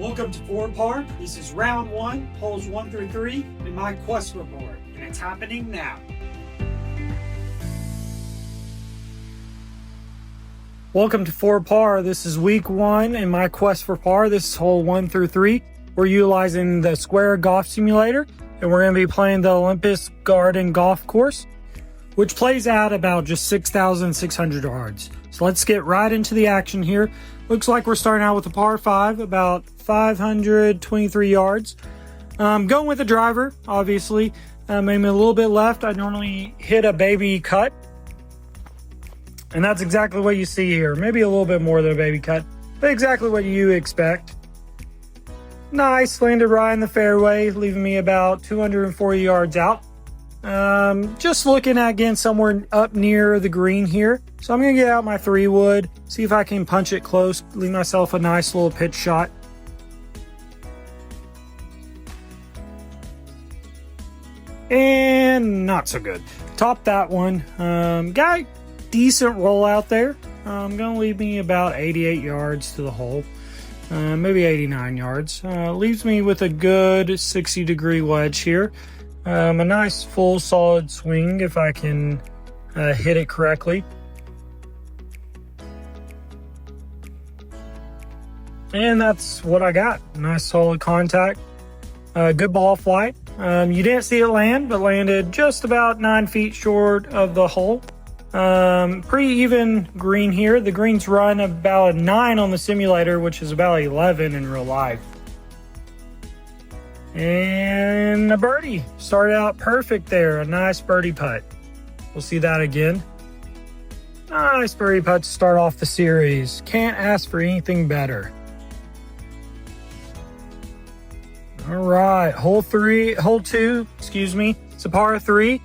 Welcome to FOREpar. This is round 1, holes 1 through 3, in my quest report, and it's happening now. Welcome to FOREpar. This is week 1 in my quest for par. This is hole 1 through 3. We're utilizing the Square Golf Simulator, and we're going to be playing the Olympus Gard Golf Course, which plays out about just 6,600 yards. So let's get right into the action here. Looks like we're starting out with a par 5, about 523 yards. Going with a driver, obviously. Maybe a little bit left. I normally hit a baby cut. And that's exactly what you see here. Maybe a little bit more than a baby cut, but exactly what you expect. Nice, landed right in the fairway, leaving me about 240 yards out. Just looking at getting somewhere up near the green here. So I'm going to get out my 3-wood, see if I can punch it close, leave myself a nice little pitch shot. And not so good. Top that one. Got a decent roll out there. Going to leave me about 88 yards to the hole. Maybe 89 yards. Leaves me with a good 60-degree wedge here. A nice full solid swing if I can hit it correctly. And that's what I got. Nice solid contact. Good ball flight. You didn't see it land, but landed just about 9 feet short of the hole. Pretty even green here. The greens run about a 9 on the simulator, which is about 11 in real life. And a birdie. Started out perfect there. A nice birdie putt. We'll see that again. Nice birdie putt to start off the series. Can't ask for anything better. All right, hole 2, excuse me. It's a par 3.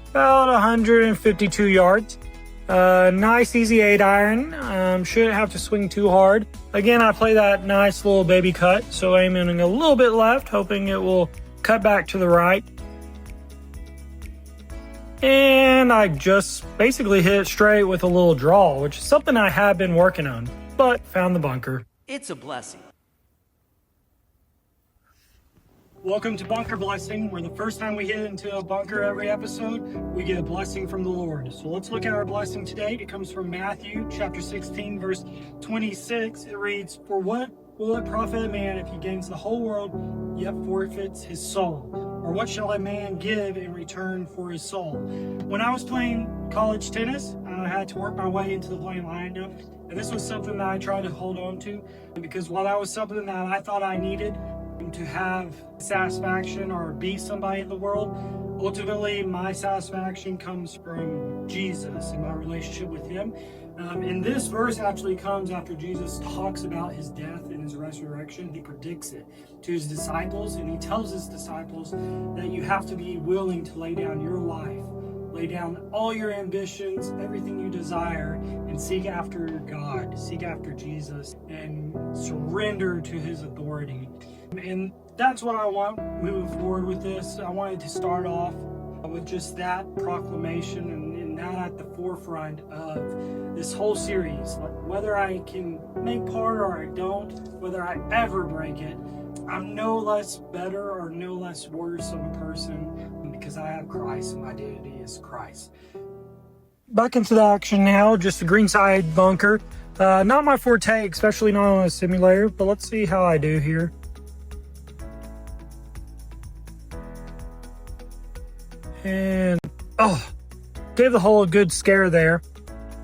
About 152 yards. Nice easy 8-iron. Shouldn't have to swing too hard. Again, I play that nice little baby cut, so aiming a little bit left, hoping it will cut back to the right. And I just basically hit it straight with a little draw, which is something I have been working on, but found the bunker. It's a blessing. Welcome to Bunker Blessing, where the first time we hit into a bunker every episode, we get a blessing from the Lord. So let's look at our blessing today. It comes from Matthew chapter 16, verse 26. It reads, "For what will it profit a man if he gains the whole world, yet forfeits his soul? Or what shall a man give in return for his soul?" When I was playing college tennis, I had to work my way into the playing lineup. And this was something that I tried to hold on to, because while that was something that I thought I needed to have satisfaction or be somebody in the world, ultimately my satisfaction comes from Jesus and my relationship with him. And this verse actually comes after Jesus talks about his death and his resurrection. He predicts it to his disciples, and he tells his disciples that you have to be willing to lay down your life, lay down all your ambitions, everything you desire, and seek after God, seek after Jesus, and surrender to his authority. And that's what I want moving forward with this. I wanted to start off with just that proclamation and that at the forefront of this whole series. Like, whether I can make par or I don't, whether I ever break it, I'm no less better or no less worse of a person because I have Christ and my identity is Christ. Back into the action now, just a greenside bunker. Not my forte, especially not on a simulator, but let's see how I do here. And, gave the hole a good scare there.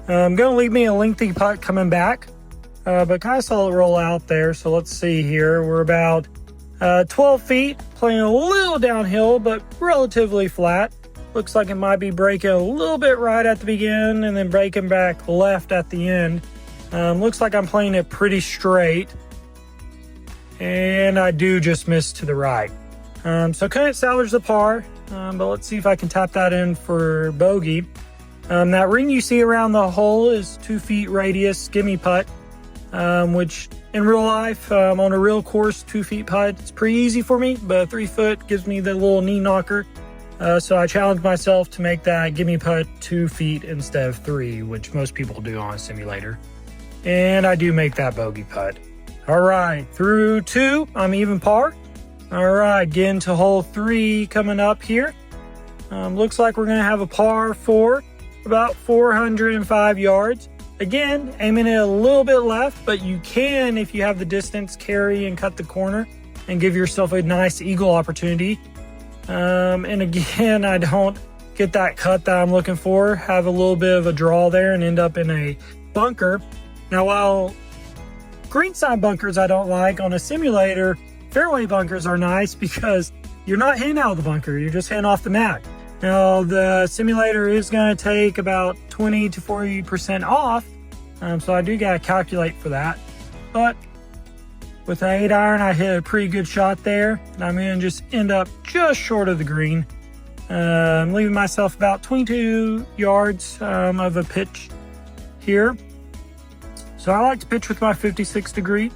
Going to leave me a lengthy putt coming back, but kind of saw it roll out there. So let's see here. We're about 12 feet, playing a little downhill, but relatively flat. Looks like it might be breaking a little bit right at the beginning and then breaking back left at the end. Looks like I'm playing it pretty straight. And I do just miss to the right. So couldn't salvage the par. But let's see if I can tap that in for bogey. That ring you see around the hole is 2 feet radius gimme putt, which in real life, on a real course, 2 feet putt, it's pretty easy for me, but 3 foot gives me the little knee knocker. So I challenged myself to make that gimme putt 2 feet instead of 3, which most people do on a simulator. And I do make that bogey putt. All right, through 2, I'm even par. All right, getting to hole 3 coming up here. Looks like we're gonna have a par 4, about 405 yards. Again, aiming it a little bit left, but you can, if you have the distance, carry and cut the corner and give yourself a nice eagle opportunity. And again, I don't get that cut that I'm looking for, have a little bit of a draw there and end up in a bunker. Now, while greenside bunkers I don't like, on a simulator, fairway bunkers are nice because you're not hitting out of the bunker, you're just hitting off the mat. Now, the simulator is going to take about 20 to 40% off, so I do got to calculate for that. But with an 8-iron, I hit a pretty good shot there, and I'm going to just end up just short of the green. I'm leaving myself about 22 yards of a pitch here. So I like to pitch with my 56 degree.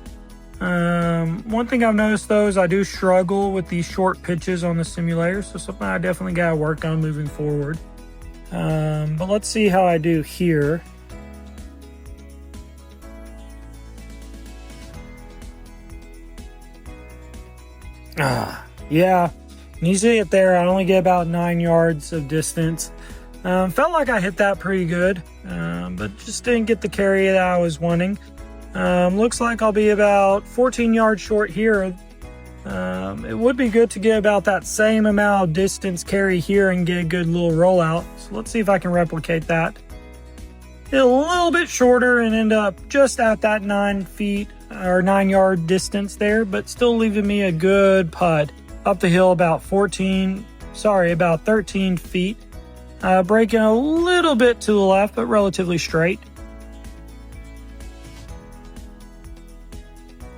One thing I've noticed though is I do struggle with these short pitches on the simulator, so something I definitely got to work on moving forward. But let's see how I do here. Yeah, you see it there. I only get about 9 yards of distance. Felt like I hit that pretty good, but just didn't get the carry that I was wanting. Looks like I'll be about 14 yards short here. It would be good to get about that same amount of distance carry here and get a good little rollout. So let's see if I can replicate that. Hit a little bit shorter and end up just at that 9 feet or 9 yard distance there, but still leaving me a good putt up the hill about 13 feet. Breaking a little bit to the left, but relatively straight.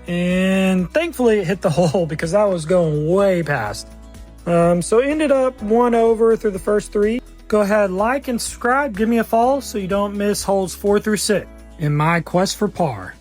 And thankfully it hit the hole because I was going way past. So ended up 1 over through the first 3. Go ahead, like and subscribe, give me a follow so you don't miss holes 4 through 6 in my quest for par.